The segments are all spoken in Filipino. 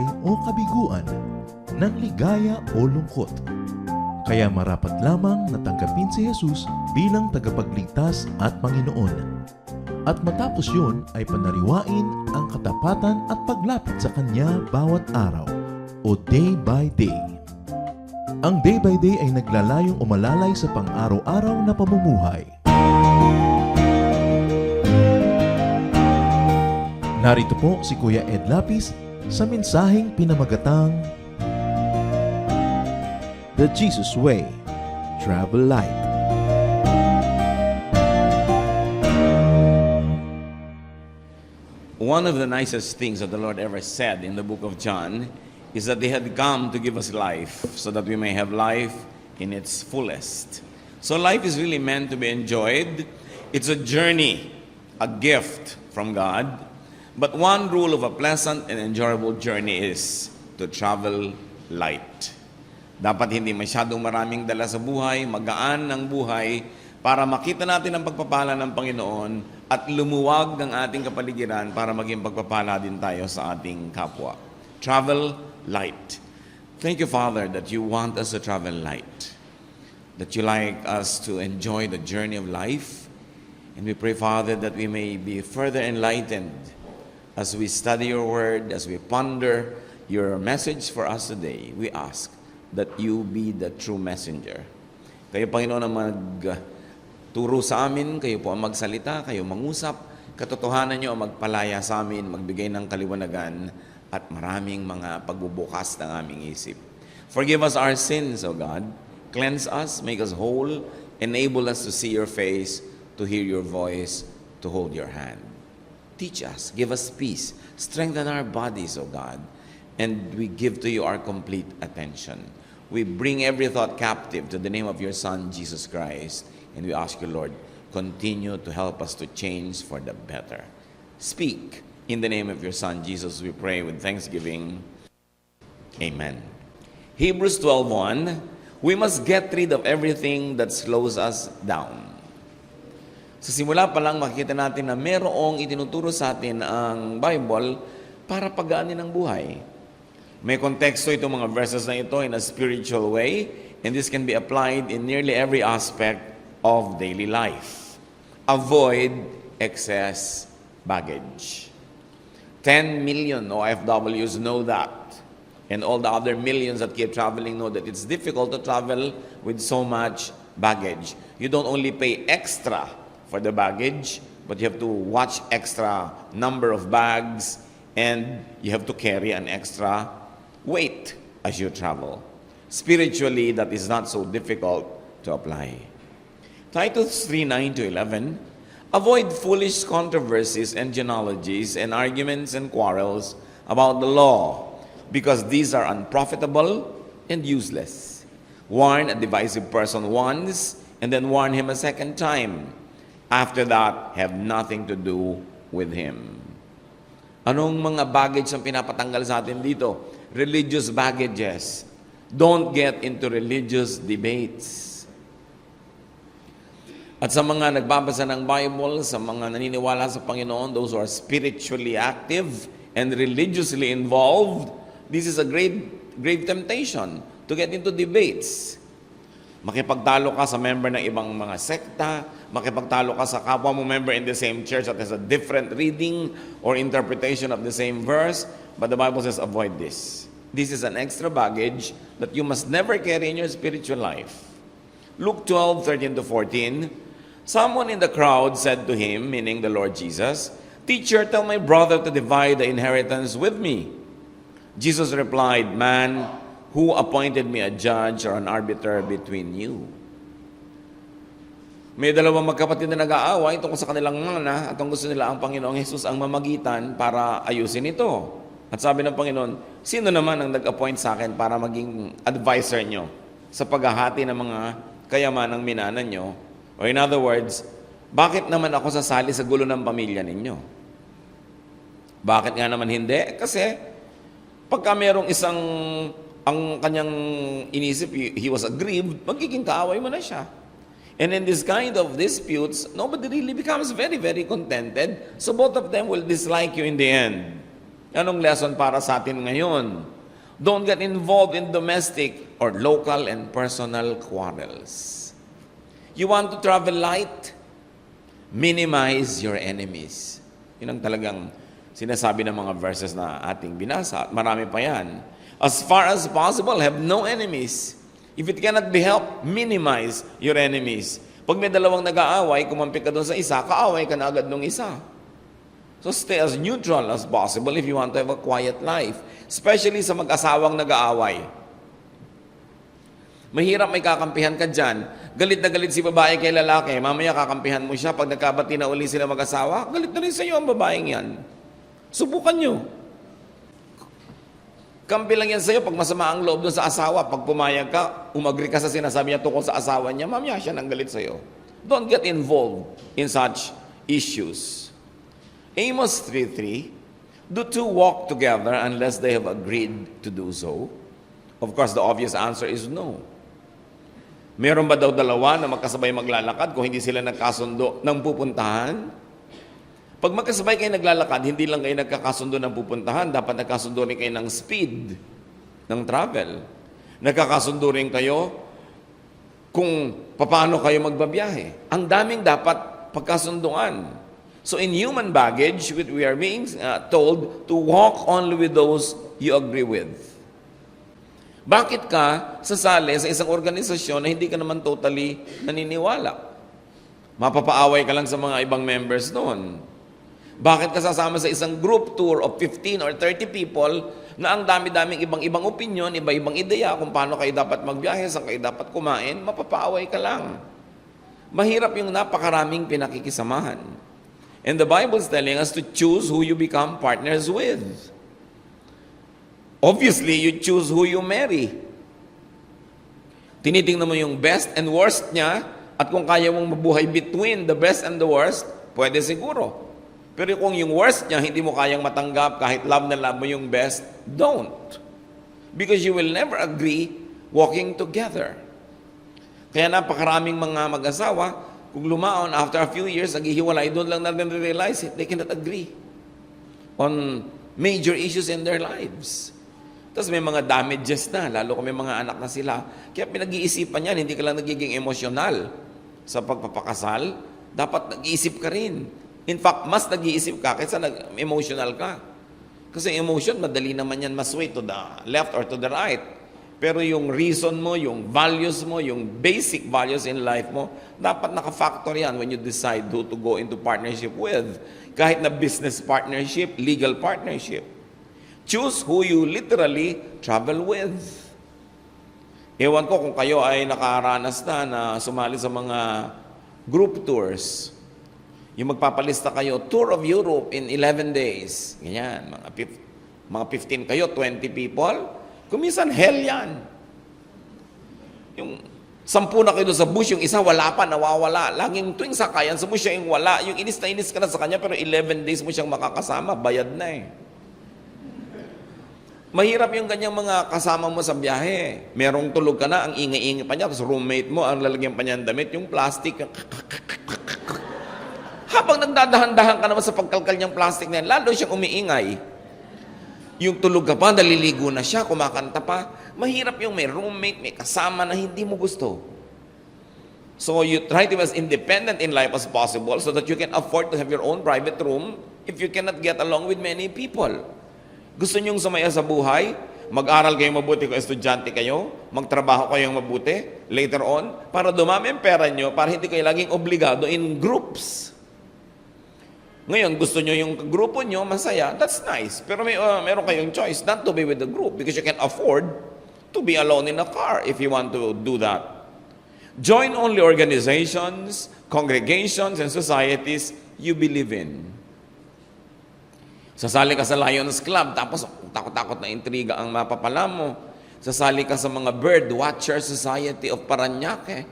buhay o kabiguan, ng ligaya o lungkot. Kaya marapat lamang na tanggapin si Jesus bilang tagapagligtas at Panginoon. At matapos yun ay panariwain ang katapatan at paglapit sa Kanya bawat araw o day by day. Ang day by day ay naglalayong umalalay sa pang-araw-araw na pamumuhay. Narito po si Kuya Ed Lapis sa mensaheng pinamagatang The Jesus Way, Travel Light. One of the nicest things that the Lord ever said in the book of John is that He had come to give us life so that we may have life in its fullest. So life is really meant to be enjoyed. It's a journey, a gift from God. But one rule of a pleasant and enjoyable journey is to travel light. Dapat hindi masyadong maraming dala sa buhay, magaan ang buhay, para makita natin ang pagpapala ng Panginoon at lumuwag ng ating kapaligiran para maging pagpapala din tayo sa ating kapwa. Travel light. Thank you, Father, that you want us to travel light, that you like us to enjoy the journey of life. And we pray, Father, that we may be further enlightened as we study your word, as we ponder your message for us today. We ask that you be the true messenger. Kayo, Panginoon, ang magturo sa amin, kayo po ang magsalita, kayo mangusap, katotohanan nyo ang magpalaya sa amin, magbigay ng kaliwanagan, at maraming mga pagbubukas ng aming isip. Forgive us our sins, O God. Cleanse us, make us whole, enable us to see your face, to hear your voice, to hold your hand. Teach us, give us peace, strengthen our bodies, O God, and we give to you our complete attention. We bring every thought captive to the name of your Son, Jesus Christ, and we ask you, Lord, continue to help us to change for the better. Speak in the name of your Son, Jesus, we pray with thanksgiving. Amen. Hebrews 12:1, we must get rid of everything that slows us down. Sa simula pa lang makikita natin na merong itinuturo sa atin ang Bible para pagaanin ang buhay. May konteksto itong mga verses na ito in a spiritual way, and this can be applied in nearly every aspect of daily life. Avoid excess baggage. 10 million OFWs know that, and all the other millions that keep traveling know that it's difficult to travel with so much baggage. You don't only pay extra for the baggage, but you have to watch extra number of bags, and you have to carry an extra weight as you travel. Spiritually, that is not so difficult to apply. Titus 3:9-11, avoid foolish controversies and genealogies and arguments and quarrels about the law, because these are unprofitable and useless. Warn a divisive person once, and then warn him a second time. After that, have nothing to do with him. Anong mga baggage ang pinapatanggal sa atin dito? Religious baggages. Don't get into religious debates. At sa mga nagbabasa ng Bible, sa mga naniniwala sa Panginoon, those who are spiritually active and religiously involved, this is a grave temptation to get into debates. Makipagtalo ka sa member ng ibang mga sekta, makipagtalo ka sa kapwa mo member in the same church that has a different reading or interpretation of the same verse, but the Bible says avoid this. This is an extra baggage that you must never carry in your spiritual life. Luke 12:13-14, someone in the crowd said to him, meaning the Lord Jesus, "Teacher, tell my brother to divide the inheritance with me." Jesus replied, "Man, who appointed me a judge or an arbiter between you?" May dalawang magkapatid na nag-aaway tungkol sa kanilang mana at ang gusto nila ang Panginoong Jesus ang mamagitan para ayusin ito. At sabi ng Panginoon, sino naman ang nag-appoint sa akin para maging advisor nyo sa paghahati ng mga kayamanang minanan nyo? Or in other words, bakit naman ako sasali sa gulo ng pamilya ninyo? Bakit nga naman hindi? Kasi pagka merong isang ang kanyang inisip, he was aggrieved, magiging kaaway mo na siya. And in this kind of disputes, nobody really becomes very, very contented. So both of them will dislike you in the end. Anong lesson para sa atin ngayon? Don't get involved in domestic or local and personal quarrels. You want to travel light? Minimize your enemies. Yun ang talagang sinasabi ng mga verses na ating binasa. At marami pa yan. As far as possible, have no enemies. If it cannot be helped, minimize your enemies. Pag may dalawang nag-aaway, kumampi ka doon sa isa, kaaway ka na agad nung isa. So stay as neutral as possible if you want to have a quiet life. Especially sa mag-asawang nag-aaway. Mahirap may kakampihan ka dyan. Galit na galit si babae kay lalaki. Mamaya kakampihan mo siya. Pag nagkabati na uli sila mag-asawa, galit na rin sa iyo ang babaeng yan. Subukan nyo. Kampi lang yan sa iyo pag masama ang loob doon sa asawa. Pag pumayag ka, umagri ka sa sinasabi niya tungkol sa asawa niya, mamaya siya nang galit sa iyo. Don't get involved in such issues. Amos 3:3, do two walk together unless they have agreed to do so? Of course, the obvious answer is no. Meron ba daw dalawa na magkasabay maglalakad kung hindi sila nagkasundo ng pupuntahan? Pag magkasabay kayo naglalakad, hindi lang kayo nagkakasundo ng pupuntahan, dapat nagkasundo rin kayo ng speed ng travel. Nagkakasundo rin kayo kung paano kayo magbabiyahe. Ang daming dapat pagkasunduan. So in human baggage, we are being told to walk only with those you agree with. Bakit ka sasali sa isang organisasyon na hindi ka naman totally naniniwala? Mapapaaway ka lang sa mga ibang members noon. Bakit ka sasama sa isang group tour of 15 or 30 people na ang dami-daming ibang-ibang opinion, iba-ibang ideya kung paano kayo dapat magbiyahe, saan kayo dapat kumain, mapapaaway ka lang. Mahirap yung napakaraming pinakikisamahan. And the Bible is telling us to choose who you become partners with. Obviously, you choose who you marry. Tinitingnan mo yung best and worst niya, at kung kaya mong mabuhay between the best and the worst, pwede siguro. Pero kung yung worst niya, hindi mo kayang matanggap, kahit love na love mo yung best, don't. Because you will never agree walking together. Kaya napakaraming mga mag-asawa, kung lumaon, after a few years, naghihiwalay, doon lang natin realize it. They cannot agree on major issues in their lives. Tapos may mga damages na, lalo kung may mga anak na sila. Kaya pinag-iisipan yan, hindi ka lang nagiging emosyonal sa pagpapakasal. Dapat nag-iisip ka rin. In fact, mas nag-iisip ka kaysa emotional ka. Kasi emotion, madali naman yan masway to the left or to the right. Pero yung reason mo, yung values mo, yung basic values in life mo, dapat naka-factor yan when you decide who to go into partnership with. Kahit na business partnership, legal partnership. Choose who you literally travel with. Ewan ko kung kayo ay nakaranas na sumali sa mga group tours. Yung magpapalista kayo, Tour of Europe in 11 days. Ganyan, mga 15 kayo, 20 people. Kuminsan, hell yan. Yung 10 na kayo sa bus, yung isa wala pa, nawawala. Laging tuwing sakayan, sa bus siya yung wala. Yung inis na inis ka na sa kanya, pero 11 days mo siyang makakasama, bayad na eh. Mahirap yung ganyang mga kasama mo sa biyahe. Merong tulog ka na, ang ingay-ingay pa niya, tapos roommate mo, ang lalagyan pa niya ng damit, yung plastic. Habang nagdadahan-dahan ka naman sa pagkalkal niyang plastic na yan, lalo siyang umiingay. Yung tulog ka pa, naliligo na siya, kumakanta pa. Mahirap yung may roommate, may kasama na hindi mo gusto. So you try to be as independent in life as possible so that you can afford to have your own private room if you cannot get along with many people. Gusto niyong sumaya sa buhay? Mag-aral kayo mabuti kung estudyante kayo, magtrabaho kayong mabuti later on, para dumami ang pera niyo, para hindi kayo laging obligado in groups. Ngayon, gusto nyo yung grupo nyo, masaya, that's nice. Pero meron kayong choice not to be with the group because you can afford to be alone in a car if you want to do that. Join only organizations, congregations, and societies you believe in. Sasali ka sa Lions Club, tapos takot-takot na intriga ang mapapala mo. Sasali ka sa mga Bird Watcher Society of Parañaque.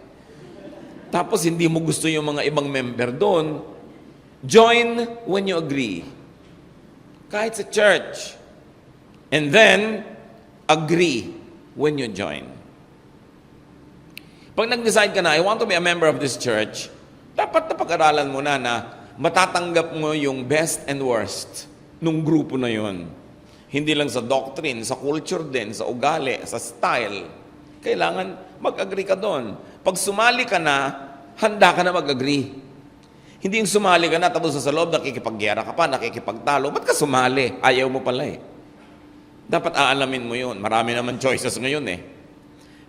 Tapos hindi mo gusto yung mga ibang member doon. Join when you agree. Kahit sa church. And then, agree when you join. Pag nag-decide ka na, I want to be a member of this church, dapat na pag-aralan mo na matatanggap mo yung best and worst nung grupo na yon. Hindi lang sa doctrine, sa culture din, sa ugali, sa style. Kailangan mag-agree ka doon. Pag sumali ka na, handa ka na mag-agree. Hindi yung sumali ka na, tapos sa loob, nakikipagyera ka pa, nakikipagtalo. Ba't ka sumali? Ayaw mo pala eh. Dapat aalamin mo yun. Marami naman choices ngayon eh.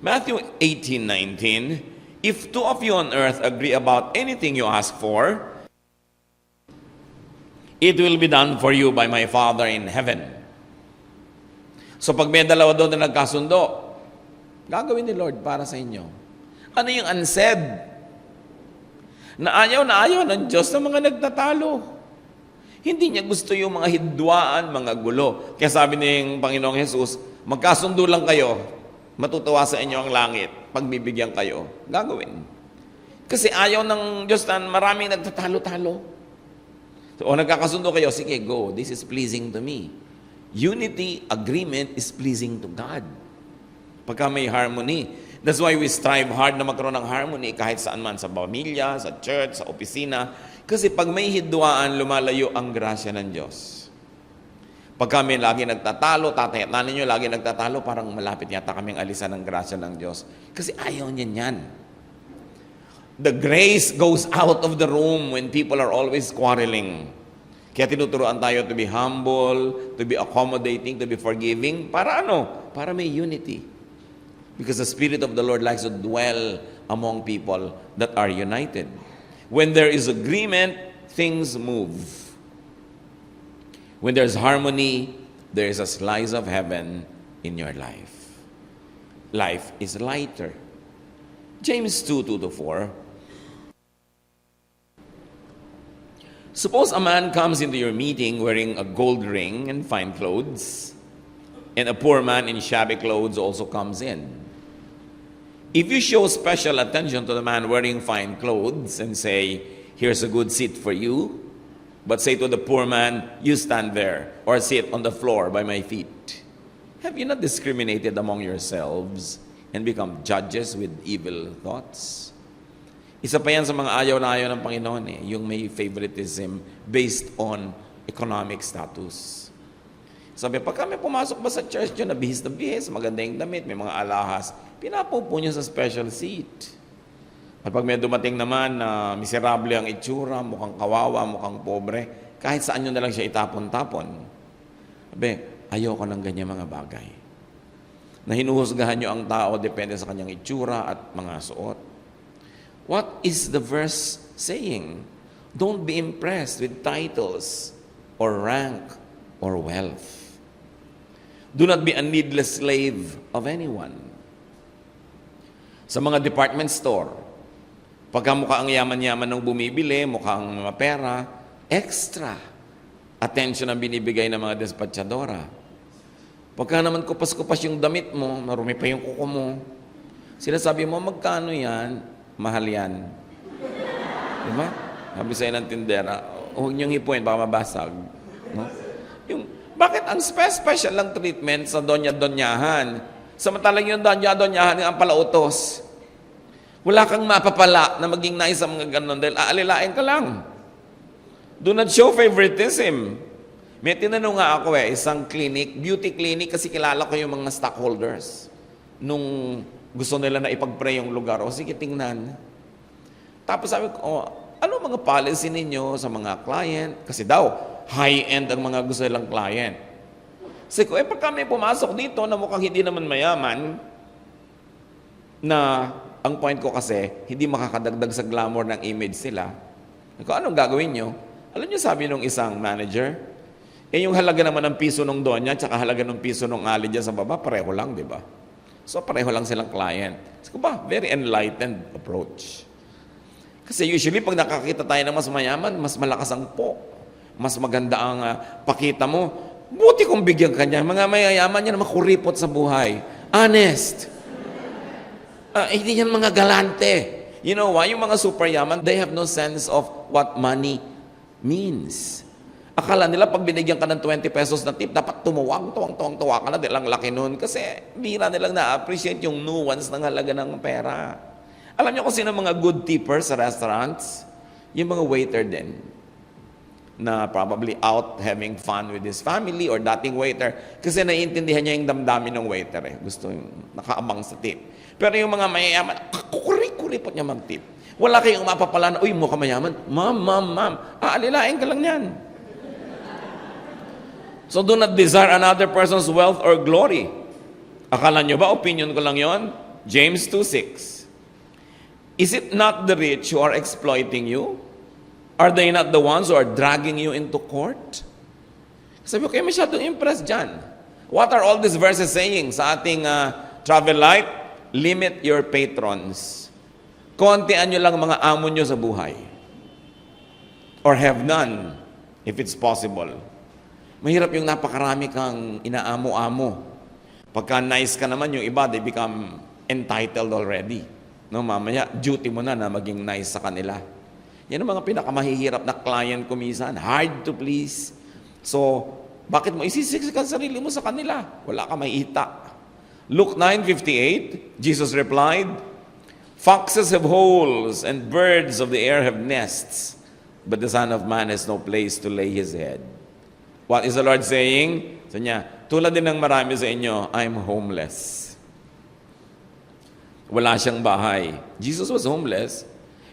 Matthew 18:19, if two of you on earth agree about anything you ask for, it will be done for you by my Father in heaven. So pag may dalawa doon na nagkasundo, gagawin ni Lord para sa inyo. Ano yung unsaid? Na ayaw ng Diyos ng mga nagtatalo. Hindi niya gusto yung mga hidwaan, mga gulo. Kaya sabi ng Panginoong Jesus, magkasundo lang kayo, matutuwa sa inyo ang langit, pagbibigyan kayo. Gagawin. Kasi ayaw ng Diyos na maraming nagtatalo-talo. So, o nagkakasundo kayo, sige, go. This is pleasing to me. Unity, agreement is pleasing to God. Pagka may harmony. That's why we strive hard na magkaroon ng harmony kahit saan man, sa pamilya, sa church, sa opisina. Kasi pag may hidwaan, lumalayo ang grasya ng Diyos. Pag kami lagi nagtatalo, tatay at nanay nyo lagi nagtatalo, parang malapit yata kaming alisan ng grasya ng Diyos. Kasi ayaw niya yan. The grace goes out of the room when people are always quarreling. Kaya tinuturuan tayo to be humble, to be accommodating, to be forgiving. Para ano? Para may unity. Because the Spirit of the Lord likes to dwell among people that are united. When there is agreement, things move. When there's harmony, there is a slice of heaven in your life. Life is lighter. James 2:2-4. Suppose a man comes into your meeting wearing a gold ring and fine clothes, and a poor man in shabby clothes also comes in. If you show special attention to the man wearing fine clothes and say, here's a good seat for you, but say to the poor man, you stand there or sit on the floor by my feet, have you not discriminated among yourselves and become judges with evil thoughts? Isa pa yan sa mga ayaw na ayaw ng Panginoon eh, yung may favoritism based on economic status. Sabi, pag kami pumasok ba sa church nyo, nabihis na bihis, maganda yung damit, may mga alahas, pinapupo nyo sa special seat. At pag may dumating naman na miserable ang itsura, mukhang kawawa, mukhang pobre, kahit saan nyo na lang siya itapon-tapon. Sabi, ayoko ng ganyan mga bagay. Na hinuhusgahan nyo ang tao depende sa kanyang itsura at mga suot. What is the verse saying? Don't be impressed with titles or rank or wealth. Do not be a needless slave of anyone. Sa mga department store, pagka mukha ang yaman-yaman ng bumibili, mukhang mapera, extra attention ang binibigay ng mga despatchadora. Pagka naman kupas-kupas yung damit mo, marumi pa yung kuko mo, sinasabi mo, magkano yan? Mahal yan. Diba? Sabi sa'yo ng tindera, huwag niyong hipuin, baka mabasag. No? Yung, bakit ang special lang treatment sa donya-donyahan? Samantalang yung donya-donyahan ang palautos. Wala kang mapapala na maging nais sa mga ganon dahil aalilain ka lang. Do not show favoritism. May tinanong nga ako isang clinic, beauty clinic, kasi kilala ko yung mga stockholders. Nung gusto nila na ipag-pray yung lugar, o sige tingnan. Tapos sabi ko, ano mga policy ninyo sa mga client? Kasi daw, high-end ang mga gusto nilang client. Sabi ko, pag kami pumasok dito na mukhang hindi naman mayaman, na ang point ko kasi, hindi makakadagdag sa glamour ng image sila. Sabi ko, anong gagawin nyo? Alam nyo sabi nung isang manager, yung halaga naman ng piso nung donya, tsaka halaga ng piso nung ali dyan sa baba, pareho lang, di ba? So, pareho lang silang client. Sabi ko ba, very enlightened approach. Kasi usually, pag nakakita tayo ng mas mayaman, mas malakas ang po. Mas maganda ang pakita mo. Buti kung bigyan ka niya. Mga mayayaman yan, makuripot sa buhay. Honest. Hindi yan mga galante. You know why? Yung mga super yaman, they have no sense of what money means. Akala nila, pag binigyan ka ng 20 pesos na tip, dapat tuwang-tuwa ka na, dahil ang laki nun. Kasi bira nilang na-appreciate yung nuance ng halaga ng pera. Alam niyo kung sino mga good tippers sa restaurants? Yung mga waiter din. na probably out having fun with his family or dating waiter kasi naiintindihan niya yung damdamin ng waiter eh. Gusto yung nakaabang sa tip. Pero yung mga mayayaman, kukuripot niya mag-tip. Wala kayong mapapalaan, uy, mukha mayaman. Ma'am, aalilain ka lang yan. So do not desire another person's wealth or glory. Akala nyo ba, opinion ko lang yon? James 2:6. Is it not the rich who are exploiting you? Are they not the ones who are dragging you into court? Sabi ko, kayo masyadong impressed dyan. What are all these verses saying sa ating travel light? Limit your patrons. Kontian nyo lang mga amo nyo sa buhay. Or have none, if it's possible. Mahirap yung napakarami kang inaamo-amo. Pagka nice ka naman, yung iba, they become entitled already. No, mamaya, duty mo na maging nice sa kanila. Yan ang mga pinakamahihirap na client ko minsan. Hard to please. So, bakit mo isisiksik ang sarili mo sa kanila? Wala ka maita. Luke 9:58, Jesus replied, foxes have holes and birds of the air have nests, but the Son of Man has no place to lay his head. What is the Lord saying? So niya, tulad din ng marami sa inyo, I'm homeless. Wala siyang bahay. Jesus was homeless.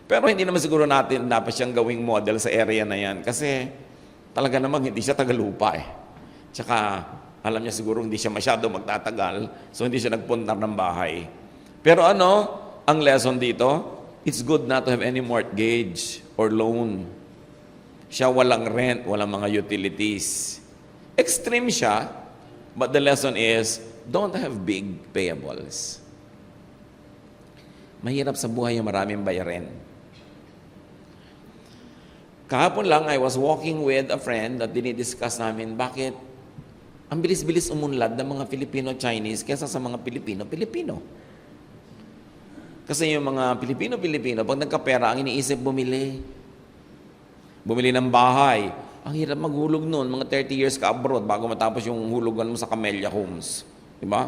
Pero hindi naman siguro natin dapat siyang gawing model sa area na yan. Kasi talaga namang hindi siya tagalupa eh. Tsaka alam niya siguro hindi siya masyado magtatagal. So hindi siya nagpunta ng bahay. Pero ano, ang lesson dito, it's good not to have any mortgage or loan. Siya walang rent, walang mga utilities. Extreme siya, but the lesson is, don't have big payables. Mahirap sa buhay yung maraming bayarin. Kahapon lang, I was walking with a friend at dinidiscuss namin bakit ang bilis-bilis umunlad ng mga Filipino-Chinese kaysa sa mga Pilipino-Pilipino. Kasi yung mga Pilipino-Pilipino, pag nagkapera, ang iniisip bumili. Bumili ng bahay. Ang hirap maghulog noon, mga 30 years ka abroad bago matapos yung hulugan mo sa Camellia Homes. Diba?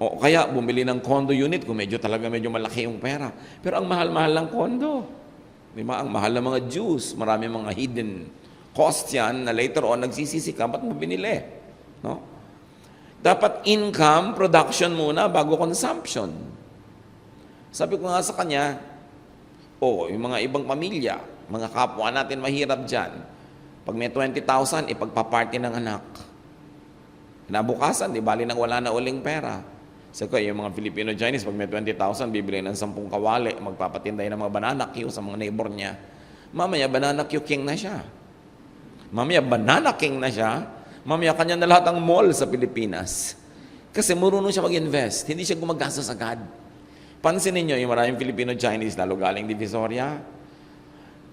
O kaya bumili ng condo unit kung medyo malaki yung pera. Pero ang mahal-mahal ng condo. Diba? Ang mahal ng mga Jews, marami mga hidden costs yan na later on nagsisisi ka, ba't mo binili? No? Dapat income, production muna bago consumption. Sabi ko nga sa kanya, yung mga ibang pamilya, mga kapwa natin mahirap dyan, pag may 20,000, ipagpaparty ng anak. Nabukasan, di bali nang wala na uling pera. So, yung mga Filipino-Chinese, pag may 20,000, bibili ng 10 kawali, magpapatinday ng mga banana Q sa mga neighbor niya. Mamaya, banana Q king na siya. Mamaya, banana king na siya. Mamaya, kanya na lahat ang mall sa Pilipinas. Kasi marunong siya mag-invest. Hindi siya gumagastos agad. Pansinin niyo, yung maraming Filipino-Chinese, lalo galing Divisoria,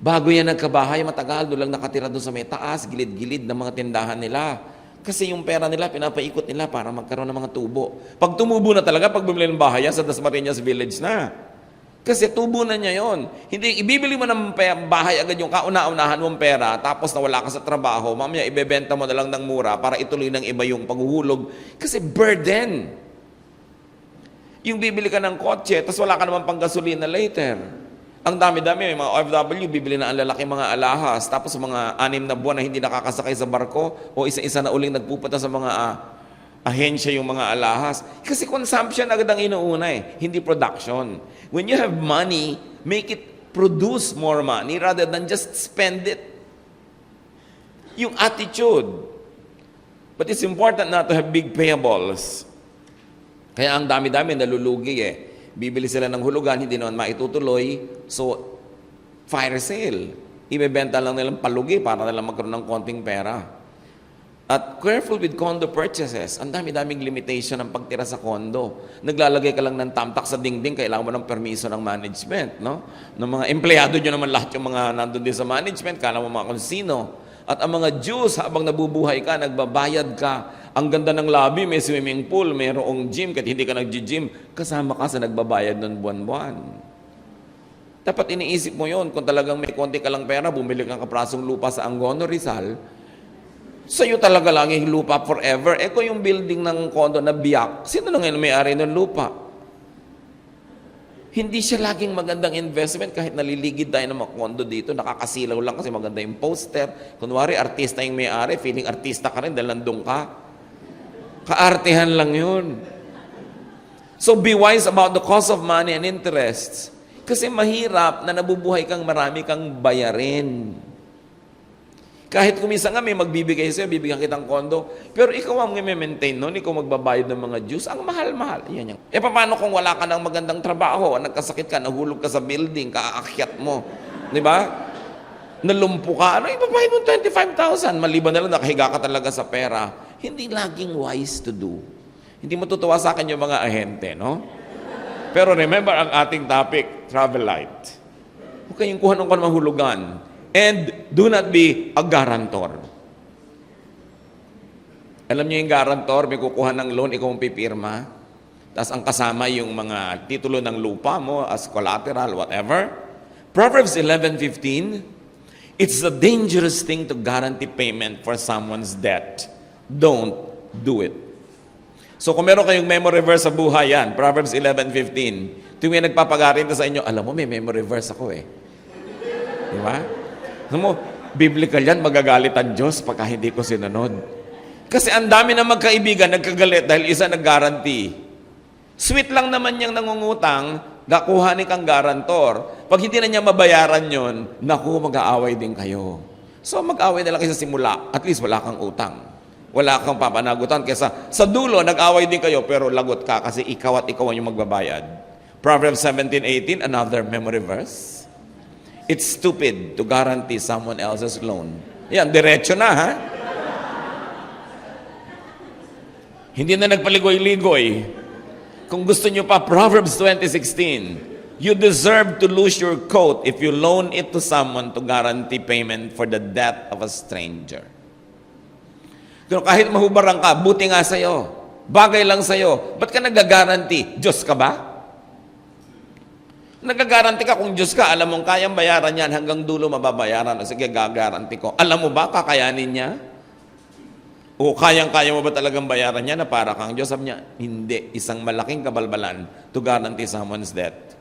bago yan nagkabahay, matagal, doon lang nakatira doon sa may taas, gilid-gilid ng mga tindahan nila. Kasi yung pera nila, pinapaikot nila para magkaroon ng mga tubo. Pag tumubo na talaga, pag bumili ng bahay yan, sa Dasmariñas Village na. Kasi tubo na niya yon. Hindi, ibibili mo ng bahay agad yung kauna-unahan mong pera, tapos nawala ka sa trabaho, mamaya ibebenta mo na lang ng mura para ituloy ng iba yung paghuhulog. Kasi burden. Yung bibili ka ng kotse, tapos wala ka naman pang gasolina later. Ang dami-dami, may mga OFW, bibili na ang lalaki mga alahas, tapos mga 6 na buwan na hindi nakakasakay sa barko, o isa-isa na uling nagpupunta sa mga ahensya yung mga alahas. Kasi consumption agad ang inuuna hindi production. When you have money, make it produce more money rather than just spend it. Yung attitude. But it's important not to have big payables. Kaya ang dami-dami nalulugi Bibili sila ng hulugan, hindi naman maitutuloy. So, fire sale. Ibebenta lang nilang palugi para nilang magkaroon ng konting pera. At careful with condo purchases. Ang dami-daming limitation ng pagtira sa condo. Naglalagay ka lang ng tamtak sa dingding, kailangan mo ng permiso ng management. No? Ng mga empleyado nyo naman lahat yung mga nandun din sa management, kala mo mga kung sino. At ang mga Jews, habang nabubuhay ka, nagbabayad ka. Ang ganda ng lobby, may swimming pool, mayroong gym, kahit hindi ka nag-gym, kasama ka sa nagbabayad ng buwan-buwan. Dapat iniisip mo yon kung talagang may konti ka lang pera, bumili kang kaprasong lupa sa Angono, Rizal, sa'yo talaga lang yung lupa forever. Kung yung building ng condo na biyak, sino na ngayon may-ari ng lupa? Hindi siya laging magandang investment kahit naliligid tayo ng mga kondo dito, nakakasilaw lang kasi maganda yung poster. Kunwari, artista yung may-ari, feeling artista ka rin dahil nandun ka. Kaartehan lang yun. So be wise about the cost of money and interests. Kasi mahirap na nabubuhay kang marami kang bayarin. Kahit kumisa nga may magbibigay sa'yo, bibigyan kitang kondo, pero ikaw ang may-maintain nun, ikaw magbabayad ng mga dues, ang mahal-mahal. Yan yan. E paano kung wala ka ng magandang trabaho, nagkasakit ka, nahulog ka sa building, kaakyat mo, di ba? Nalumpo ka, ano, ibabayad mo 25,000, maliban na lang nakahiga ka talaga sa pera. Hindi laging wise to do. Hindi matutuwa sa akin yung mga ahente, no? Pero remember ang ating topic, travel light. Huwag kayong kuha ng mahulugan. And do not be a guarantor. Alam niyo yung guarantor, may kukuha ng loan, ikaw ang pipirma. Tapos ang kasama yung mga titulo ng lupa mo as collateral, whatever. Proverbs 11:15, it's a dangerous thing to guarantee payment for someone's debt. Don't do it. So kung meron kayong memory verse sa buhay yan, Proverbs 11:15, tuwing nagpapagarinta sa inyo, alam mo may memory verse ako eh. Di ba? Alam mo, biblical yan, magagalit ang Diyos pagka hindi ko sinunod. Kasi ang dami na magkaibigan, nagkagalit dahil isa nag-guarantee. Sweet lang naman niyang nangungutang, gakuha ni kang garantor. Pag hindi na niya mabayaran yon, naku, mag-aaway din kayo. So mag-aaway na lang kayo sa simula, at least wala kang utang. Wala kang papanagutan. Kesa sa dulo, nag-aaway din kayo, pero lagot ka kasi ikaw at ikaw ang yung magbabayad. Proverbs 17:18, another memory verse. It's stupid to guarantee someone else's loan. Yan, diretso na, ha? Hindi na nagpaligoy-ligoy. Kung gusto nyo pa, Proverbs 20:16, you deserve to lose your coat if you loan it to someone to guarantee payment for the debt of a stranger. Pero kahit mahubarang ka, buti nga sa'yo. Bagay lang sa'yo. Ba't ka nag-guarantee? Diyos ka ba? Nagagaranti ka kung Diyos ka, alam mong kayang bayaran yan hanggang dulo mababayaran. O sige, gagaranti ko. Alam mo ba, kakayanin niya? O kayang-kaya mo ba talagang bayaran niya na para kang Diyos? Sabi niya, hindi. Isang malaking kabalbalan to guarantee someone's debt.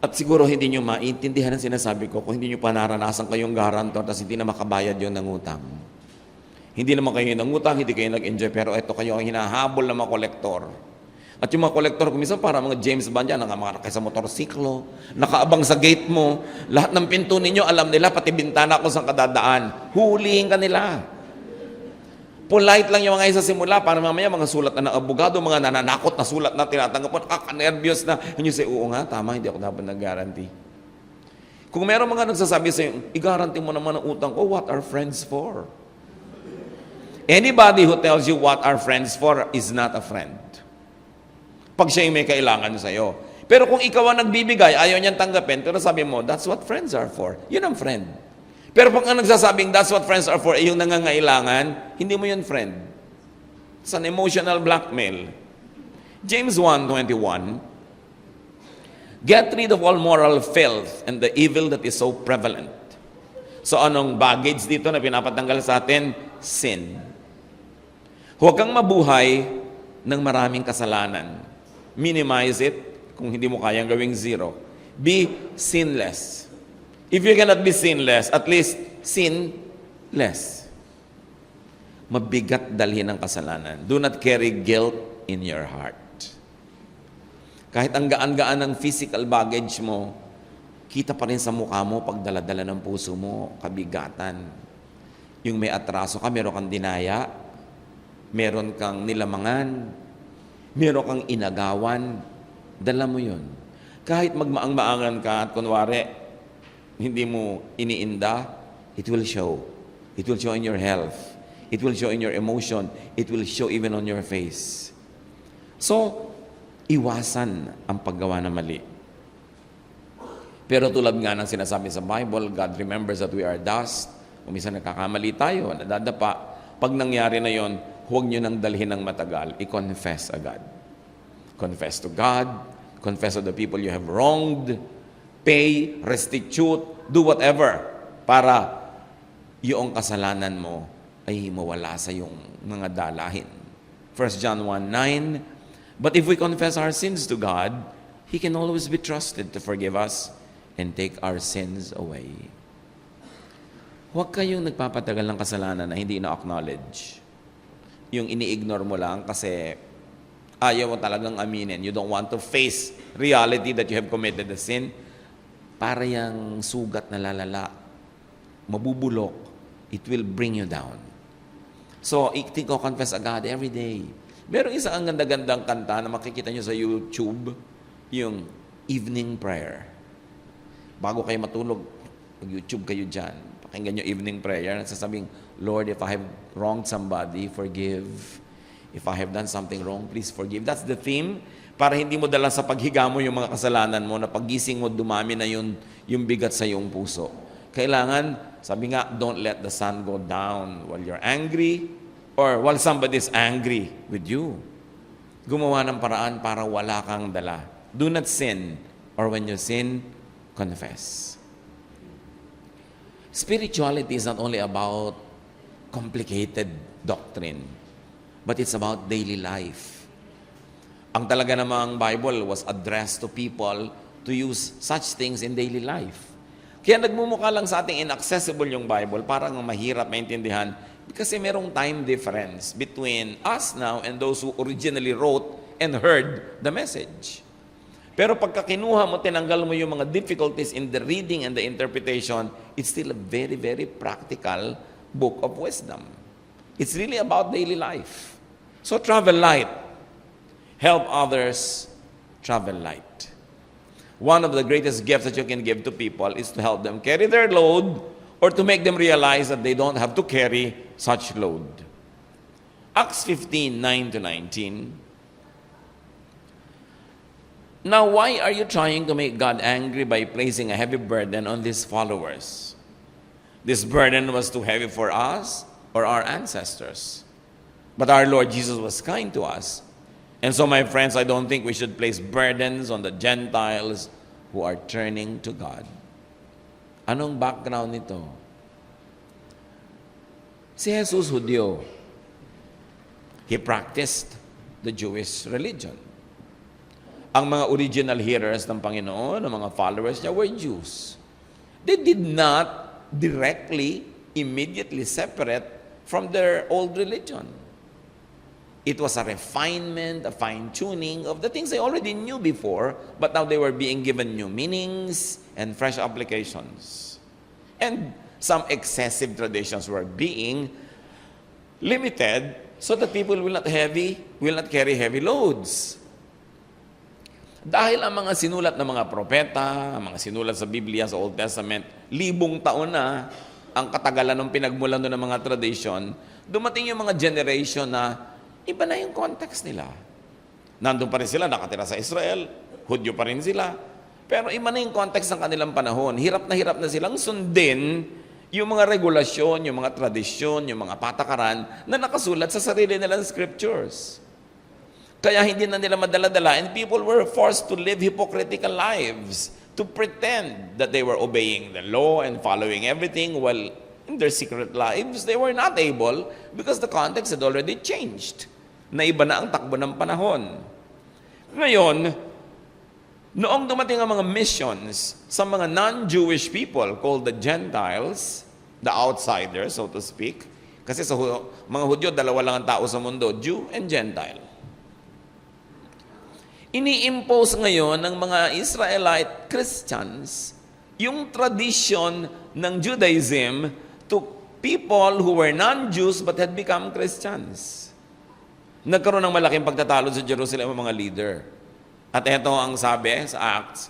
At siguro hindi niyo maintindihan ang sinasabi ko kung hindi niyo pa naranasan kayong garantor tapos hindi na makabayad yung nangutang. Hindi naman kayo nangutang, hindi kayo nag-enjoy, pero ito kayo ang hinahabol ng mga kolektor. At yung mga kolektor, kumisan para mga James Bond yan, nakamakakay sa motorsiklo, nakaabang sa gate mo, lahat ng pinto ninyo, alam nila, pati bintana kung saan kadadaan, hulihin ka nila. Polite lang yung mga isa simula, para mamaya mga sulat na ng abogado, mga nananakot na sulat na tinatanggap mo, nakaka-nervyos na. And you say, oo nga, tama, hindi ako dapat nag-guarantee. Kung meron mga nagsasabi sa'yo, i-guarantee mo naman ang utang ko, what are friends for? Anybody who tells you what are friends for is not a friend. Pag siya yung may kailangan sa'yo. Pero kung ikaw ang nagbibigay, ayaw niyang tanggapin, pero sabi mo, that's what friends are for. Yun ang friend. Pero pag ang nagsasabing, that's what friends are for, yung nangangailangan, hindi mo yun friend. It's an emotional blackmail. James 1:21, get rid of all moral filth and the evil that is so prevalent. So anong baggage dito na pinapatanggal sa atin? Sin. Huwag kang mabuhay ng maraming kasalanan. Minimize it kung hindi mo kayang gawing zero. Be sinless. If you cannot be sinless, at least sinless. Mabigat dalhin ang kasalanan. Do not carry guilt in your heart. Kahit ang gaan-gaan ng physical baggage mo, kita pa rin sa mukha mo pag dala-dala ng puso mo, kabigatan. Yung may atraso ka, meron kang dinaya, meron kang nilamangan, meron kang inagawan, dala mo yun. Kahit magmaang-maangan ka at kunwari, hindi mo iniinda, it will show. It will show in your health. It will show in your emotion. It will show even on your face. So, iwasan ang paggawa ng mali. Pero tulad nga ng sinasabi sa Bible, God remembers that we are dust. Kung minsan nagkakamali tayo, nadadapa. Pag nangyari na yon, huwag nyo nang dalhin ng matagal. I-confess agad. Confess to God. Confess to the people you have wronged. Pay, restitute, do whatever para yung kasalanan mo ay mawala sa yung mga dalahin. 1 John 1:9, but if we confess our sins to God, He can always be trusted to forgive us and take our sins away. Huwag kayong nagpapatagal ng kasalanan na hindi na-acknowledge. Yung ini-ignore mo lang kasi ayaw mo talagang aminin. You don't want to face reality that you have committed a sin. Para yung sugat na lalala, mabubulok, it will bring you down. So, think o confess agad every day. Meron isang ang ganda-gandang kanta na makikita nyo sa YouTube, yung evening prayer. Bago kayo matulog, mag-YouTube kayo dyan. Pakinggan nyo evening prayer. Sasabing, Lord, if I have wronged somebody, forgive. If I have done something wrong, please forgive. That's the theme. Para hindi mo dala sa paghiga mo yung mga kasalanan mo, na paggising mo, dumami na yung bigat sa iyong puso. Kailangan, sabi nga, don't let the sun go down while you're angry or while somebody's angry with you. Gumawa ng paraan para wala kang dala. Do not sin, or when you sin, confess. Spirituality is not only about complicated doctrine, but it's about daily life. Ang talaga namang Bible was addressed to people to use such things in daily life. Kaya nagmumukha lang sa ating inaccessible yung Bible, parang mahirap maintindihan kasi merong time difference between us now and those who originally wrote and heard the message. Pero pagka kinuha mo, tinanggal mo yung mga difficulties in the reading and the interpretation, it's still a very, very practical book of wisdom. It's really about daily life. So travel light. Help others travel light. One of the greatest gifts that you can give to people is to help them carry their load or to make them realize that they don't have to carry such load. Acts 15:9-19. Now, why are you trying to make God angry by placing a heavy burden on these followers? This burden was too heavy for us or our ancestors. But our Lord Jesus was kind to us. And so, my friends, I don't think we should place burdens on the Gentiles who are turning to God. Anong background nito? Si Jesus, Hudyo. He practiced the Jewish religion. Ang mga original hearers ng Panginoon, ang mga followers niya, were Jews. They did not directly, immediately separate from their old religion. It was a refinement, a fine-tuning of the things they already knew before, but now they were being given new meanings and fresh applications. And some excessive traditions were being limited so that people will not carry heavy loads. Dahil ang mga sinulat ng mga propeta, ang mga sinulat sa Biblia, sa Old Testament, 1,000 taon na ang katagalan ng pinagmulan doon ng mga tradition, dumating yung mga generation na iba na yung context nila. Nandun pa rin sila, nakatira sa Israel, Hudyo pa rin sila, pero iba na yung context ng kanilang panahon. Hirap na silang sundin yung mga regulasyon, yung mga tradisyon, yung mga patakaran na nakasulat sa sarili nilang scriptures. Kaya hindi na nila madala-dala, and people were forced to live hypocritical lives, to pretend that they were obeying the law and following everything, while in their secret lives, they were not able because the context had already changed. Naiba na ang takbo ng panahon. Ngayon, noong dumating ang mga missions sa mga non-Jewish people called the Gentiles, the outsiders, so to speak, kasi sa mga Hudyo, dalawa lang ang tao sa mundo, Jew and Gentile. Ini-impose ngayon ng mga Israelite Christians yung tradition ng Judaism to people who were non-Jews but had become Christians. Nagkaroon ng malaking pagtatalo sa Jerusalem ang mga leader. At ito ang sabi sa Acts,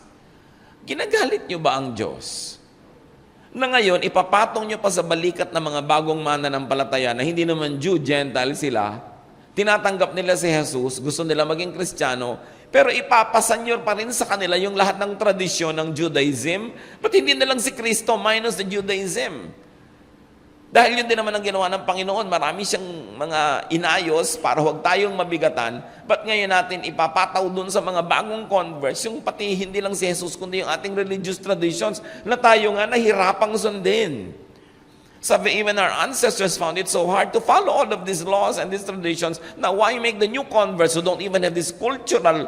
ginagalit nyo ba ang Diyos? Na ngayon, ipapatong nyo pa sa balikat ng mga bagong mananampalataya na hindi naman Jew, Gentile sila, tinatanggap nila si Jesus, gusto nila maging Kristiyano, pero ipapasanyor pa rin sa kanila yung lahat ng tradisyon ng Judaism, but hindi na lang si Kristo minus the Judaism. Dahil yun din naman ang ginawa ng Panginoon, marami siyang mga inayos para huwag tayong mabigatan, but ngayon natin ipapataw dun sa mga bagong converts, yung pati hindi lang si Jesus, kundi yung ating religious traditions na tayo nga nahirapang sundin. Sabi, even our ancestors found it so hard to follow all of these laws and these traditions. Now, why make the new converts who don't even have this cultural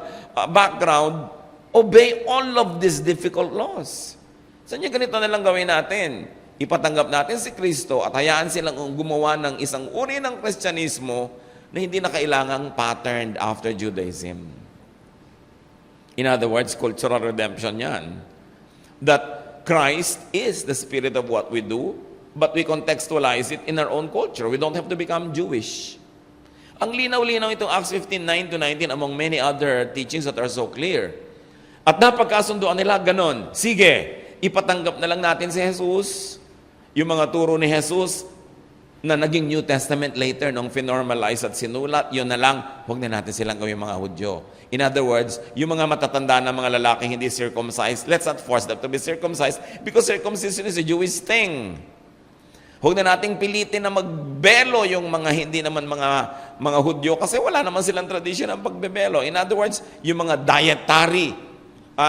background obey all of these difficult laws. Sa inyo, ganito na lang gawin natin. Ipatanggap natin si Kristo at hayaan silang gumawa ng isang uri ng Kristyanismo na hindi na kailangang patterned after Judaism. In other words, cultural redemption yan. That Christ is the spirit of what we do, but we contextualize it in our own culture. We don't have to become Jewish. Ang linaw-linaw itong Acts 15:9-19 among many other teachings that are so clear. At napagkasunduan nila, ganon, sige, ipatanggap na lang natin si Jesus. Yung mga turo ni Jesus na naging New Testament later nung finormalize at sinulat, yun na lang, huwag na natin silang gawin mga Hudyo. In other words, yung mga matatanda na mga lalaki hindi circumcised, let's not force them to be circumcised because circumcision is a Jewish thing. Huwag na nating pilitin na magbelo yung mga hindi naman mga Hudyo kasi wala naman silang tradition ng pagbebelo. In other words, yung mga dietary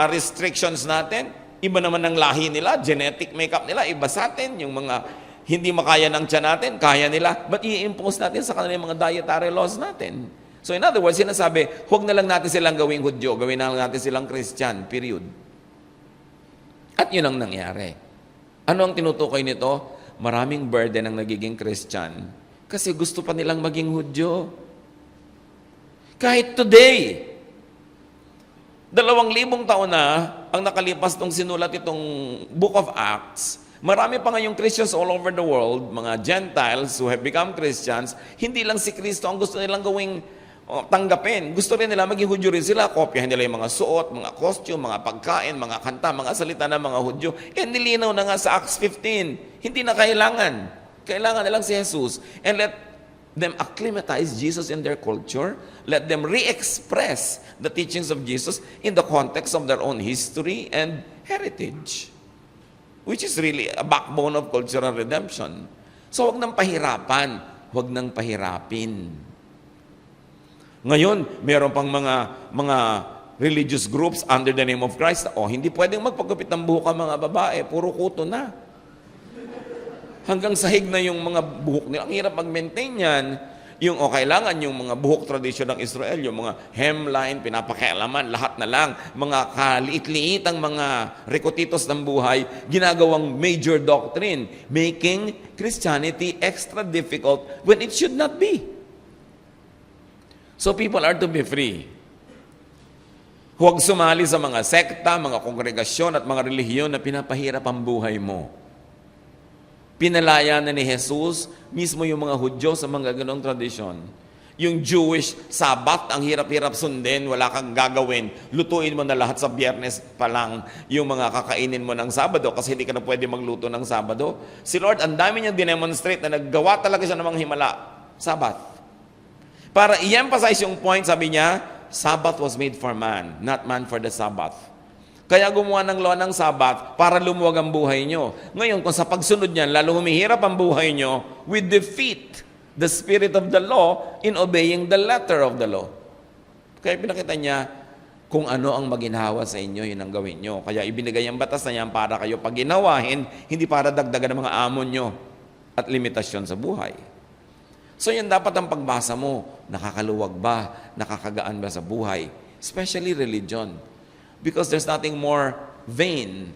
restrictions natin, iba naman ng lahi nila, genetic makeup nila, iba sa atin, yung mga hindi makaya ng tiyan natin, kaya nila, but i-impose natin sa kanila yung mga dietary laws natin. So in other words, sinasabi, huwag na lang natin silang gawing Hudyo, gawin na lang natin silang Christian, period. At yun ang nangyari. Ano ang tinutukoy nito? Maraming burden ang nagiging Christian kasi gusto pa nilang maging Hudyo. Kahit today, 2,000 taon na ang nakalipas nung sinulat itong Book of Acts, marami pa ngayong Christians all over the world, mga Gentiles who have become Christians, hindi lang si Kristo ang gusto nilang gawing tanggapin. Gusto rin nila maging Hudyo rin sila. Kopyahin nila yung mga suot, mga costume, mga pagkain, mga kanta, mga salita ng mga Hudyo. Nilinaw na nga sa Acts 15. Hindi na kailangan. Kailangan nilang si Jesus. And let them acclimatize Jesus in their culture. Let them re-express the teachings of Jesus in the context of their own history and heritage, which is really a backbone of cultural redemption. So, huwag nang pahirapan, huwag nang pahirapin. Ngayon, meron pang mga religious groups under the name of Christ. Hindi pwedeng magpagupit ng buhok ang mga babae, puro kuto na. Hanggang sahig na yung mga buhok nila. Ang hirap mag-maintain yan. Kailangan yung mga buhok tradisyon ng Israel, yung mga hemline, pinapakialaman, lahat na lang, mga kaliit-liit ang mga rekotitos ng buhay, ginagawang major doctrine, making Christianity extra difficult when it should not be. So people are to be free. Huwag sumali sa mga sekta, mga kongregasyon at mga relihiyon na pinapahirap ang buhay mo. Pinalaya na ni Jesus mismo yung mga Hudyo sa mga ganong tradisyon. Yung Jewish Sabbath, ang hirap-hirap sundin, wala kang gagawin. Lutuin mo na lahat sa Biyernes pa lang yung mga kakainin mo ng Sabado kasi hindi ka na pwede magluto ng Sabado. Si Lord, ang dami niyang dinemonstrate na naggawa talaga siya ng mga himala. Sabbath. Para i-emphasize yung point, sabi niya, Sabbath was made for man, not man for the Sabbath. Kaya gumawa ng law ng Sabbath para lumuwag ang buhay nyo. Ngayon, kung sa pagsunod niyan, lalo humihirap ang buhay nyo, we defeat the spirit of the law in obeying the letter of the law. Kaya pinakita niya, kung ano ang maginhawa sa inyo, yun ang gawin nyo. Kaya ibinigay ang batas na yan para kayo pag ginawahin, hindi para dagdagan ng mga amon nyo at limitasyon sa buhay. So yan dapat ang pagbasa mo. Nakakaluwag ba? Nakakagaan ba sa buhay? Especially religion. Because there's nothing more vain,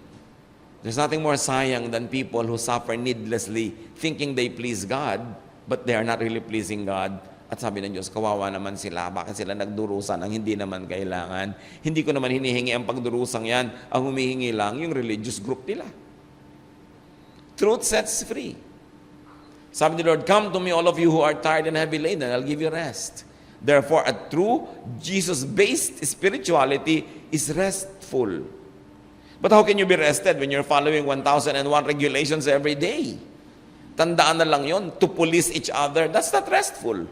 there's nothing more sayang than people who suffer needlessly thinking they please God, but they are not really pleasing God. At sabi ng Diyos, kawawa naman sila. Bakit sila nagdurusan ang hindi naman kailangan? Hindi ko naman hinihingi ang pagdurusang yan. Ang humihingi lang yung religious group nila. Truth sets free. Sabi ni Lord, come to me all of you who are tired and heavy laden, I'll give you rest. Therefore, a true Jesus-based spirituality is restful. But how can you be rested when you're following 1001 regulations every day? Tandaan na lang yon, to police each other, that's not restful.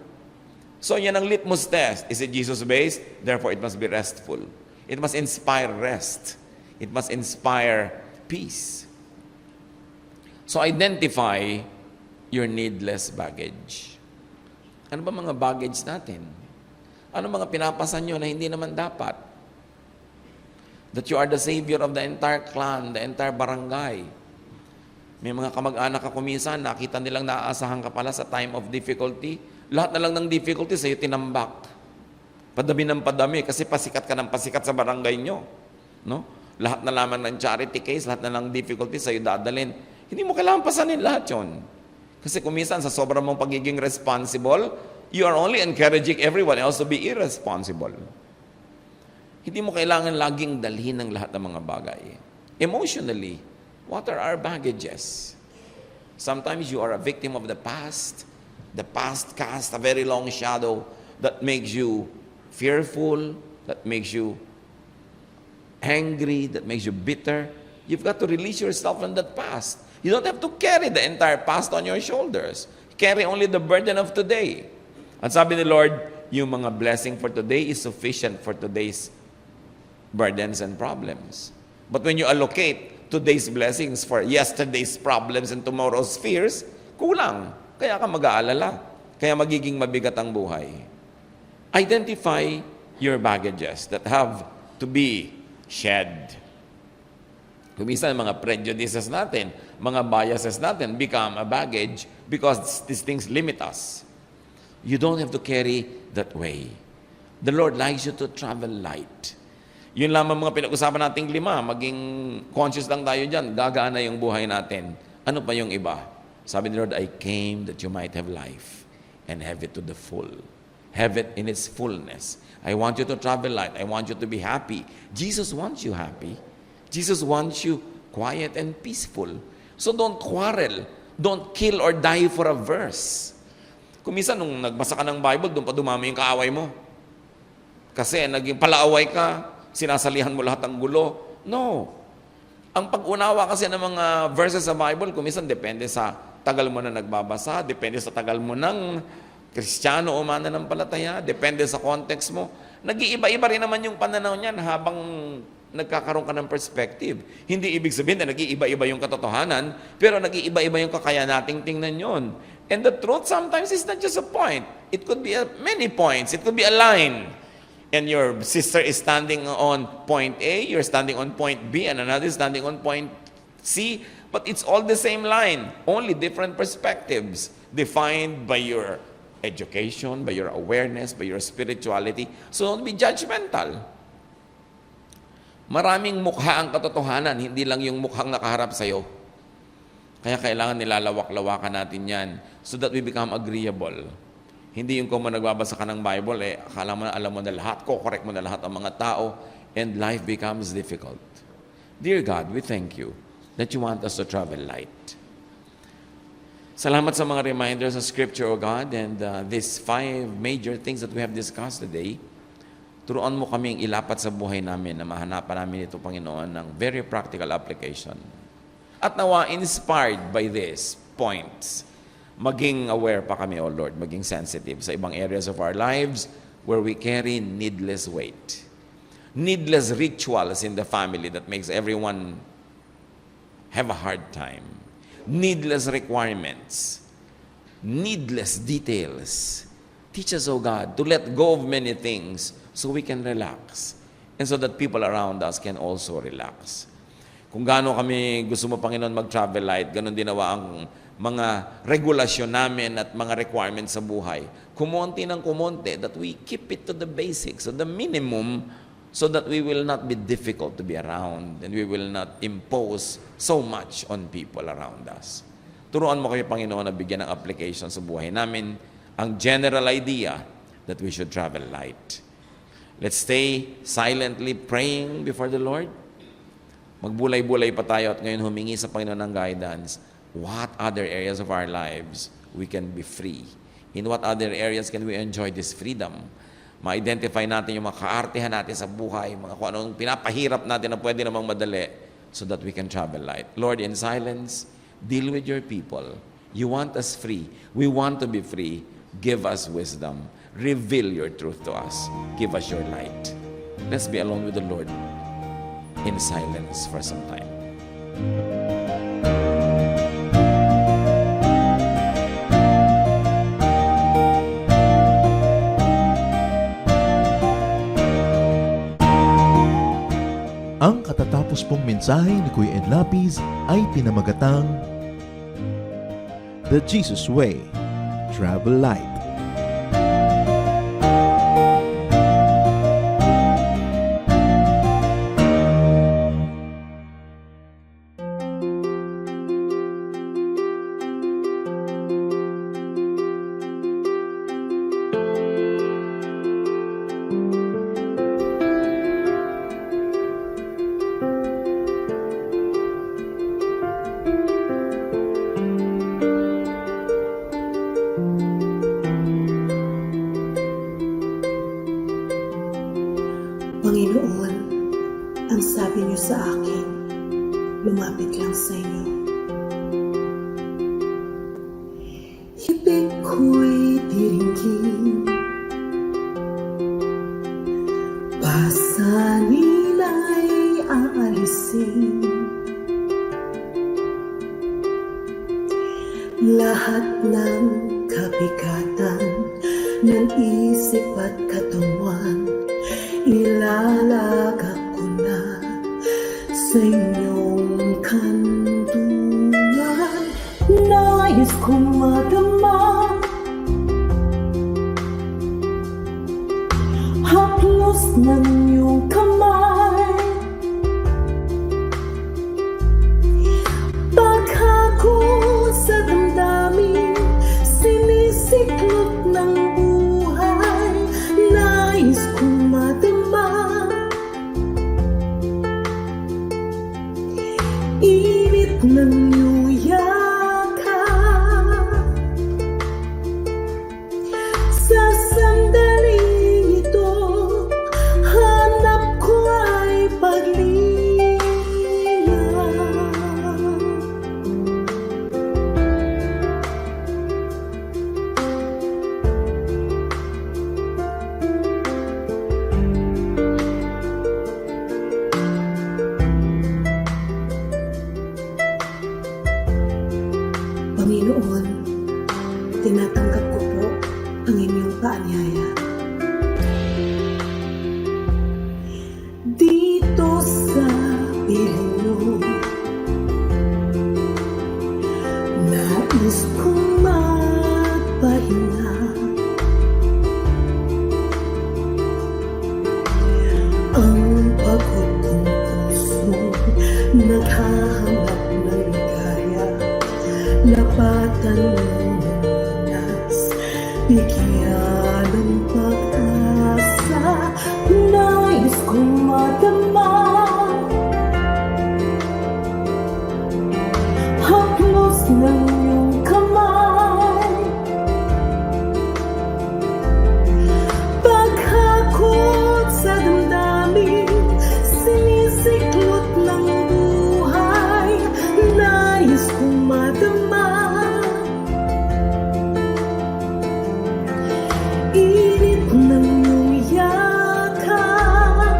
So yan ang litmus test. Is it Jesus-based? Therefore, it must be restful. It must inspire rest. It must inspire peace. So identify your needless baggage. Ano ba mga baggage natin? Ano mga pinapasan nyo na hindi naman dapat? That you are the savior of the entire clan, the entire barangay. May mga kamag-anak ka kuminsan, nakita nilang naaasahan ka pala sa time of difficulty. Lahat na lang ng difficulty sa'yo tinambak. Padami ng padami kasi pasikat ka ng pasikat sa barangay nyo. No? Lahat na lamang ng charity case, lahat na lang difficulty sa'yo dadalhin. Hindi mo kailangan pasanin lahat yon. Kasi kung minsan sa sobrang mong pagiging responsible, you are only encouraging everyone else to be irresponsible. Hindi mo kailangan laging dalhin ng lahat ng mga bagay. Emotionally, what are our baggages? Sometimes you are a victim of the past. The past casts a very long shadow that makes you fearful, that makes you angry, that makes you bitter. You've got to release yourself from that past. You don't have to carry the entire past on your shoulders. Carry only the burden of today. At sabi ni Lord, yung mga blessing for today is sufficient for today's burdens and problems. But when you allocate today's blessings for yesterday's problems and tomorrow's fears, kulang. Kaya ka mag-aalala. Kaya magiging mabigat ang buhay. Identify your baggages that have to be shed. Kuminsan mga prejudices natin, mga biases natin become a baggage because these things limit us. You don't have to carry that way. The Lord likes you to travel light. Yun lamang mga pinag-usapan nating 5, maging conscious lang tayo dyan, gagaan na yung buhay natin. Ano pa yung iba? Sabi ni Lord, I came that you might have life and have it to the full. Have it in its fullness. I want you to travel light. I want you to be happy. Jesus wants you happy. Jesus wants you quiet and peaceful. So don't quarrel. Don't kill or die for a verse. Kung minsan, nung nagbasa ka ng Bible, doon pa dumami yung kaaway mo. Kasi naging palaaway ka, sinasalihan mo lahat ng gulo. No. Ang pag-unawa kasi ng mga verses sa Bible, kung minsan depende sa tagal mo na nagbabasa, depende sa tagal mo ng Kristiyano o mananampalataya, depende sa context mo. Nag-iiba-iba rin naman yung pananaw niyan habang nagkakaroon ka ng perspective. Hindi ibig sabihin na nag-iiba-iba yung katotohanan, pero nag-iiba-iba yung kakaya nating tingnan yon. And the truth sometimes is not just a point. It could be many points. It could be a line. And your sister is standing on point A, you're standing on point B, and another is standing on point C, but it's all the same line, only different perspectives, defined by your education, by your awareness, by your spirituality. So don't be judgmental. Maraming mukha ang katotohanan, hindi lang yung mukhang nakaharap sa'yo. Kaya kailangan nilalawak-lawakan natin yan so that we become agreeable. Hindi yung kung nagbabasa ka ng Bible, akala mo na alam mo na lahat, correct mo na lahat ang mga tao, and life becomes difficult. Dear God, we thank you that you want us to travel light. Salamat sa mga reminders sa Scripture, O God, and these 5 major things that we have discussed today. Turuan mo kaming ilapat sa buhay namin na mahanapan namin ito, Panginoon, ng very practical application. At nawa, inspired by these points, maging aware pa kami, O Lord, maging sensitive sa ibang areas of our lives where we carry needless weight. Needless rituals in the family that makes everyone have a hard time. Needless requirements. Needless details. Teach us, O God, to let go of many things so we can relax. And so that people around us can also relax. Kung gaano kami gusto mo, Panginoon, mag-travel light, ganun din nawa ang mga regulasyon namin at mga requirements sa buhay. Kumonti ng kumonti, that we keep it to the basics, so the minimum, so that we will not be difficult to be around and we will not impose so much on people around us. Turuan mo kayo, Panginoon, na bigyan ng application sa buhay namin ang general idea that we should travel light. Let's stay silently praying before the Lord. Magbulay-bulay pa tayo at ngayon humingi sa Panginoon ng guidance. What other areas of our lives we can be free? In what other areas can we enjoy this freedom? Ma-identify natin yung mga kaartehan natin sa buhay, mga kung anong pinapahirap natin na pwede namang madali so that we can travel light. Lord, in silence, deal with your people. You want us free. We want to be free. Give us wisdom. Reveal your truth to us. Give us your light. Let's be alone with the Lord in silence for some time. Ang katatapos pong mensahe ni Kuya Ed Lapis ay pinamagatang The Jesus Way, Travel Light. Panginoon, ang sabi niyo sa akin, lumapit lang sa inyo. Ibig ko'y diringgin, pasanin ay aalisin. Lahat ng kabigatan ng isip at katawan, ilalagak ko na sa inyong kanlungan. Nais kong madama haplos ng iyong kamay. Paghako sa damdamin, sinisiklop ng buhay. Nais kong madama init ng iyong yakap. Sa sandaling ito, hanap ko ay paglilinaw. Panginoon, tinatanggap ko po ang inyong paanyaya. Dito sa piling niyo, nais kong magpahinga. Ang pagod kong puso, naghahanap ng ligaya. Lapatan ng lunas, bigyan ng pag-asa. Nais kong madama haplos ng iyong kamay. Paghakot sa damdamin, sinisiklot ng buhay. Nais kong madama init ng iyong yakap.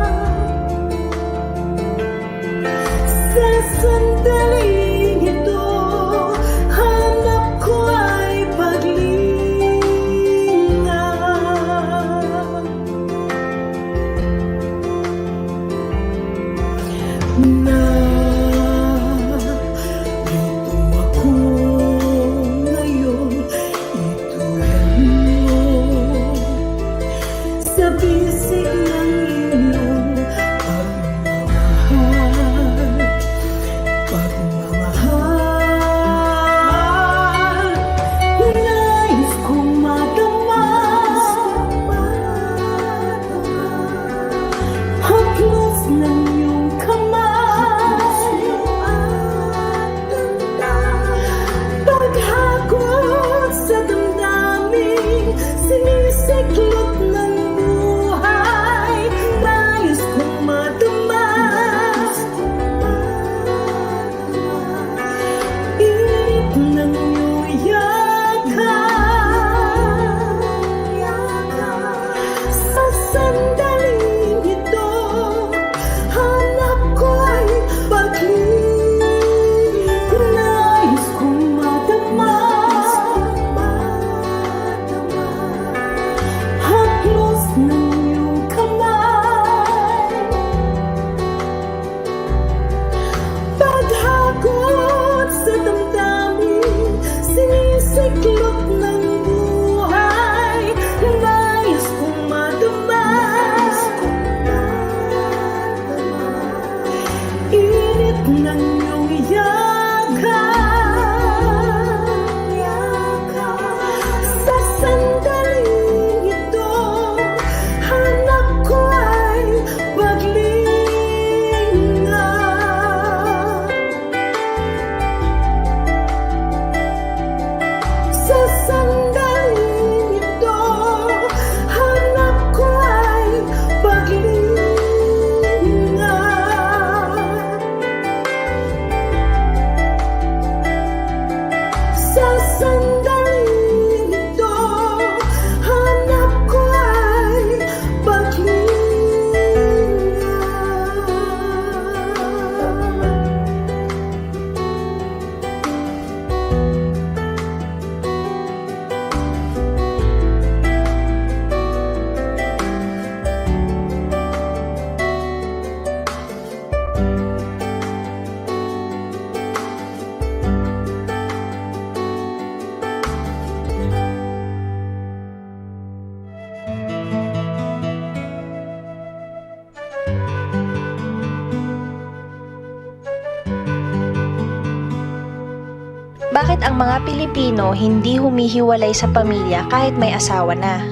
bakit ang mga Pilipino hindi humihiwalay sa pamilya kahit may asawa na.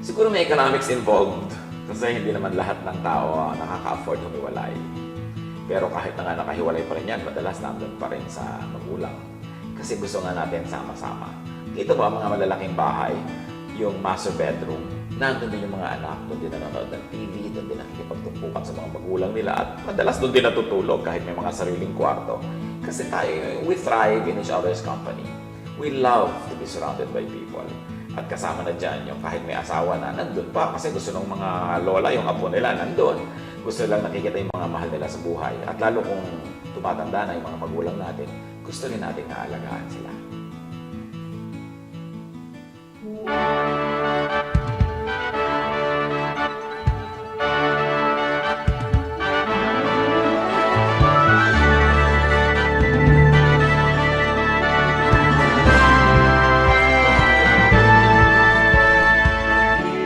Siguro may economics involved kasi hindi naman lahat ng tao nakaka-afford humiwalay. Pero kahit na nga nakahiwalay pa rin yan, madalas nandun pa rin sa magulang. Kasi gusto nga natin sama-sama. Dito ba ang mga malalaking bahay, yung master bedroom, nandun din yung mga anak, doon din nanonood ng TV, doon din nakikipagtumpukan sa mga magulang nila at madalas doon din natutulog kahit may mga sariling kwarto. Kasi tayo, we thrive in each other's company. We love to be surrounded by people. At kasama na dyan yung kahit may asawa na nandun pa kasi gusto ng mga lola, yung apo nila nandun. Gusto lang nakikita yung mga mahal nila sa buhay. At lalo kung tumatanda na yung mga magulang natin, gusto rin natin naalagaan sila.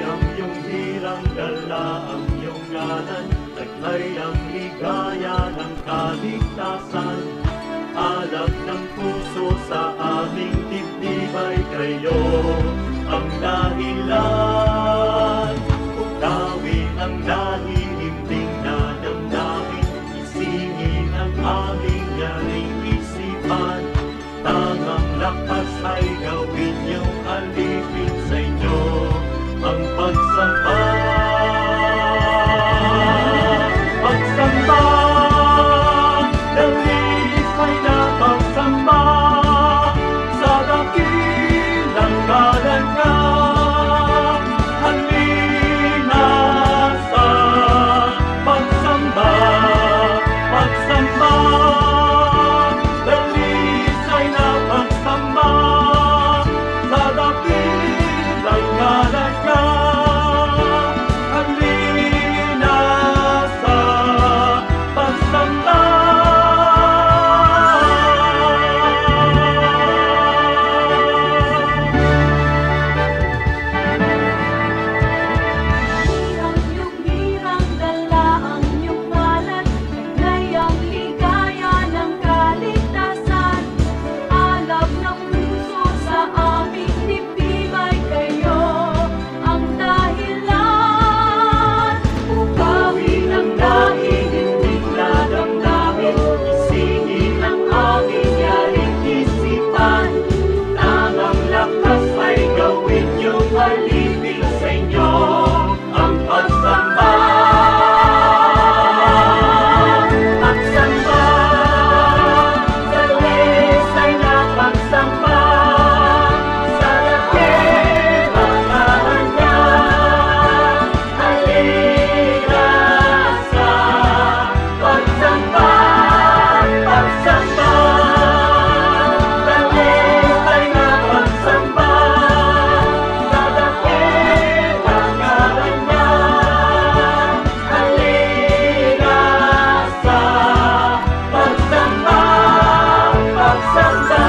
Ang iyong hirang dala, ang iyong ngalan, taglay ang ligaya ng kaligtasan. Alab ng puso sa aming dibdib ay kayo ang dahilan. Ugawin ang nahihimbing na damdamin, isingin ang aming nyaring isipan. Tangang lakas ay gawin niyong alipin sa inyo ang pagsamba. Pagsamba, dalis ay napagsamba sa dakilang ngalan niya. Halina sa pagsamba, pagsamba, dalis ay napagsamba sa dakilang ngalan niya. Halina sa pagsamba. Ang iyong hirang dala, ang iyong ngalan, taglay ang ligaya ng kaligtasan. Alab ng puso sa aming dibdib ay kayo ang dahilan. Ugawin ang nahihimbing na damdamin, isingin ang aming yaring isipan. Tangang lakas ay gawin niyong alipin sa inyo ang pagsamba. Pagsamba, dalis ay napagsamba sa dakilang ngalan niya. Halina sa pagsamba, pagsamba, dalis ay napagsamba sa dakilang ngalan niya. Halina sa pagsamba, pagsamba,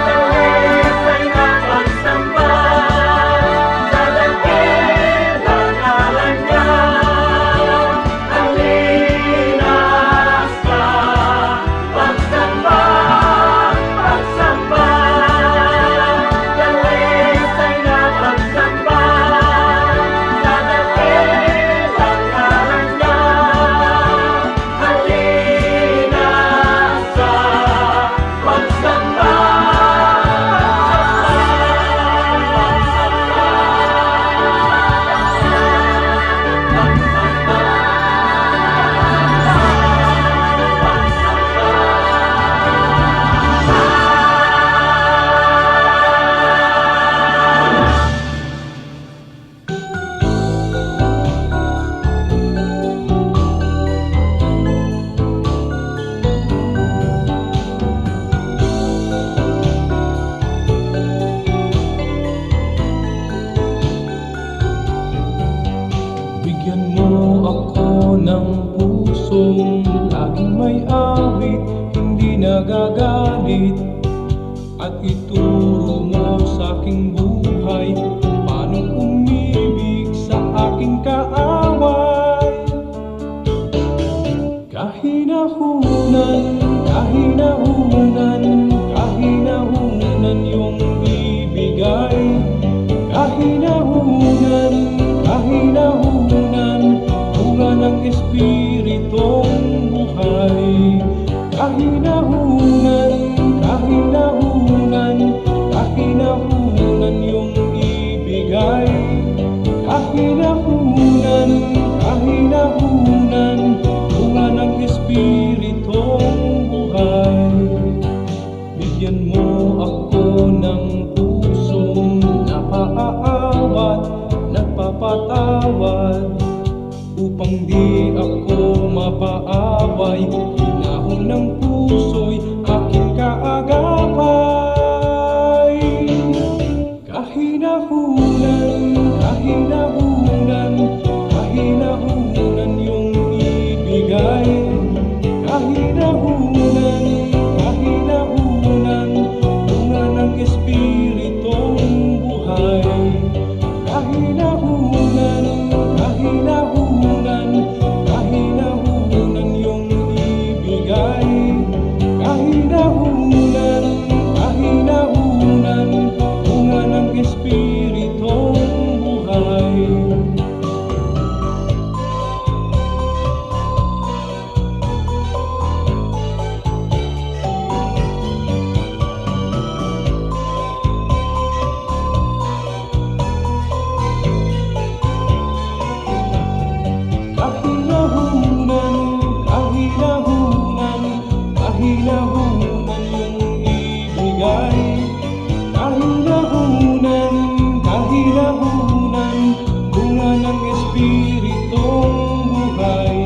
dalis ay napagsamba sa dakilang ngalan niya. Halina sa pagsamba, pagsamba, dalis ay napagsamba sa dakilang ngalan niya. Halina sa pagsamba, Bigyan mo ako ng pusong laging may awit, hindi nagagalit. At ituro mo sa aking buhay kung paano umibig sa aking kaaway. Kahinahunan ng pusong napaaawat, nagpapatawad, upang di ako mapaaway. Hinahon ng puso'y aking kaagapay. Kahinahunan, kahinahunan, kahinahunan yung ibigay. Kahinahunan, kahinahunan, bunga ng Espiritong buhay. Kahinahunan, kahinahunan, kahinahunan yung ibigay. Kahinahunan, kahinahunan, bunga ng Espiritong buhay. Kahinahunan, kahinahunan, kahinahunan yung ibigay. Kahinahunan, kahinahunan, bunga ng Espiritong buhay.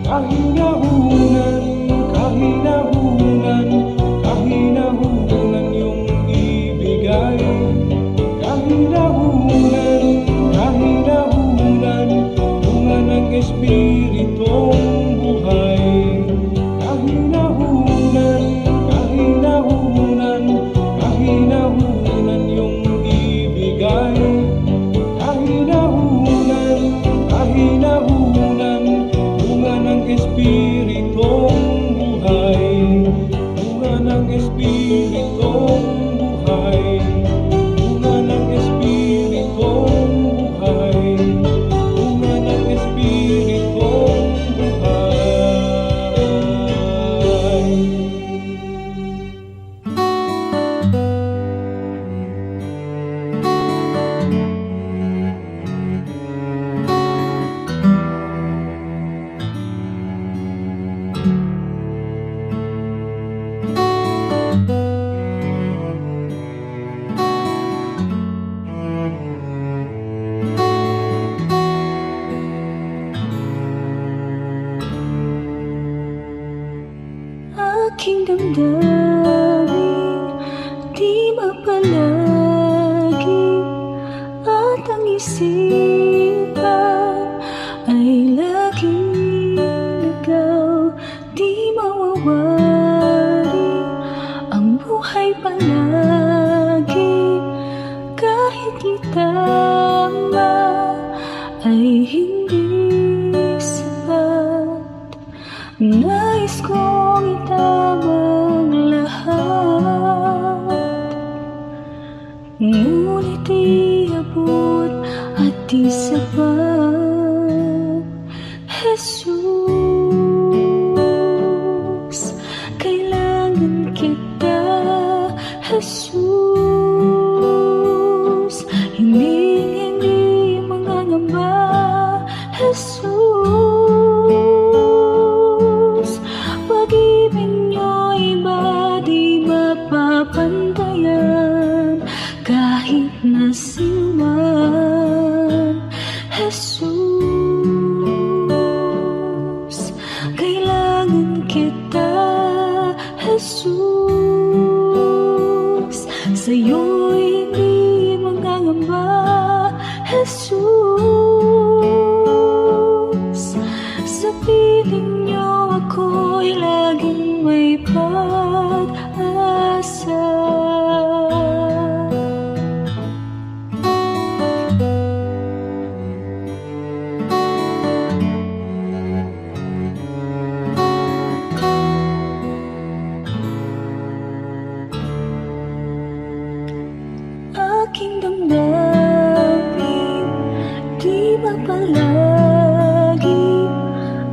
Kahinahunan, kahinahunan, kahinahunan yung ibigay. Kahinahunan, kahinahunan, bunga ng Espiritong buhay. Kahinahunan, kahinahunan, kahinahunan yung ibigay. Kahinahunan, kahinahunan, bunga ng Espiritong buhay. Bunga ng Espiritong buhay. Bunga ng Espiritong buhay. Bunga ng Espiritong buhay. Aking damdamin, di mapalagi, at ang isipan ay laging ligaw. Di mawawari ang buhay palagi, kahit di tama ay hindi sapat. Nais kong itama ang lahat, ngunit di abot at di sapat. Jesus, kailangan kita. Jesus, hindi mangangamba. Jesus, pag-ibig niyo'y ba di mapapantayan, kahit na sinuman. Jesus, kailangan kita. Jesus, sa'yo'y hindi mangangamba. Jesus, sa piling niyo ako'y laging may pag-asa. Aking damdamin, di mapalagi,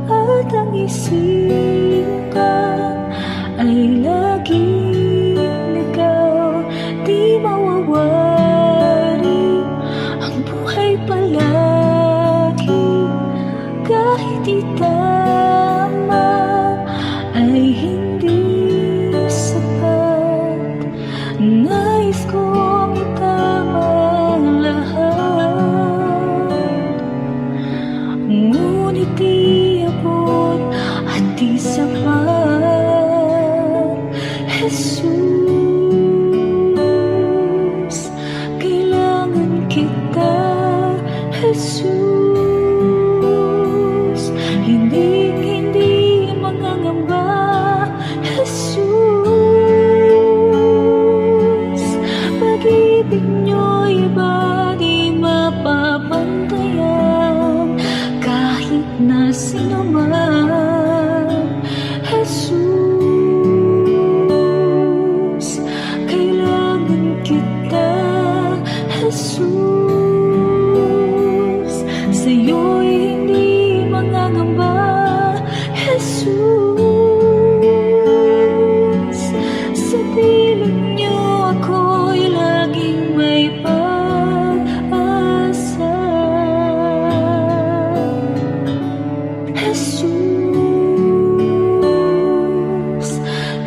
at ang isipan ay laging ligaw. Di mawawari ang buhay palagi, kahit di tama ay hindi sapat. Jesus, hindi mangangamba. Jesus, pag-ibig niyo'y ba di mapapantayan kahit na sino man. Jesus, kailangan kita. Jesus, sa'yo'y hindi mangangamba. Jesus, sa piling niyo ako'y laging may pag-asa. Jesus,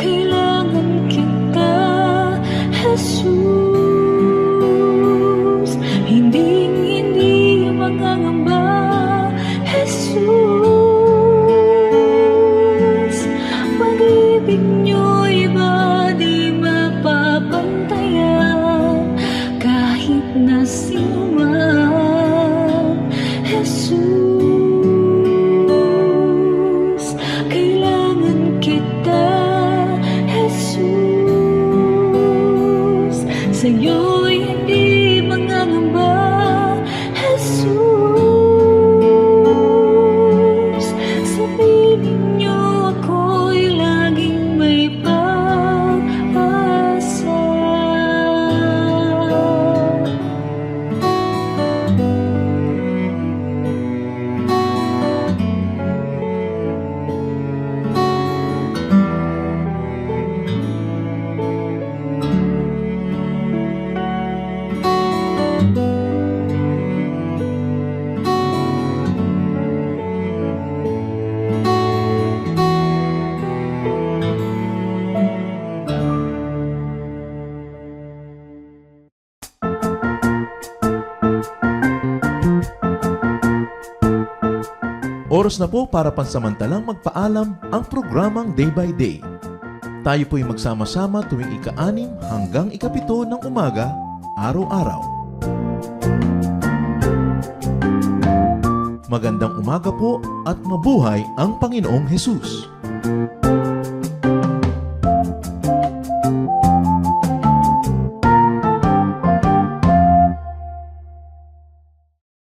kailangan kita. Jesus, hindi mangangamba. Jesus, pag-ibig niyo'y ba di mapapantayan kahit na sino man. Jesus, kailangan kita. Jesus, sa'yo'y hindi mangangamba. Jesus, sa piling niyo ako'y laging may pag-asa. Oras na po para pansamantalang magpaalam ang programang Day by Day. Tayo po'y magsama-sama tuwing ika-6 hanggang ika-7 ng umaga, araw-araw. Magandang umaga po at mabuhay ang Panginoong Hesus!